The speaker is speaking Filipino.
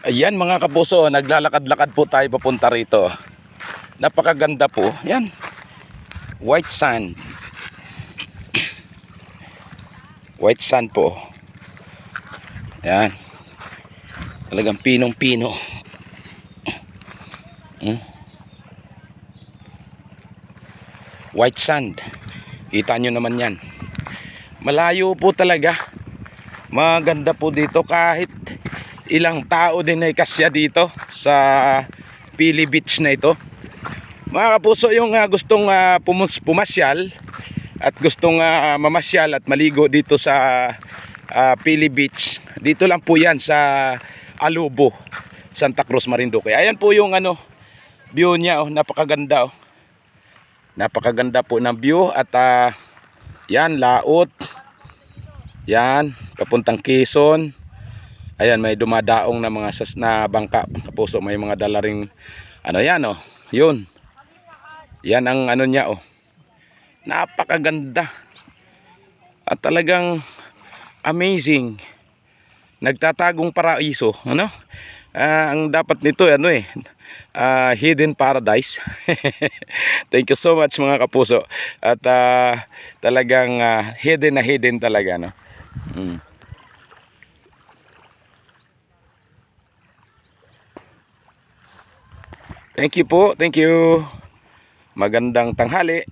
Ayan mga kapuso, naglalakad-lakad po tayo papunta rito. Napakaganda po. Yan. White sand. White sand po. Yan. Talagang pinong-pino. White sand. Kita nyo naman yan. Malayo po talaga. Maganda po dito kahit ilang tao din ay kasya dito sa Pili Beach na ito. Mga kapuso, yung gustong pumasyal at gustong mamasyal at maligo dito sa Pili Beach, dito lang po yan sa Alubo, Santa Cruz, Marinduque. Ayan po yung view niya, napakaganda. Napakaganda po ng view at yan, laot. Yan, papuntang Quezon. Ayan, may dumadaong na mga na bangka, kapuso. May mga dala ring yan, yun. Yan ang niya, napakaganda. At talagang amazing. Nagtatagong paraiso, ang dapat nito, hidden paradise. Thank you so much mga kapuso. At talagang hidden na hidden talaga, Thank you po, thank you. Magandang tanghali.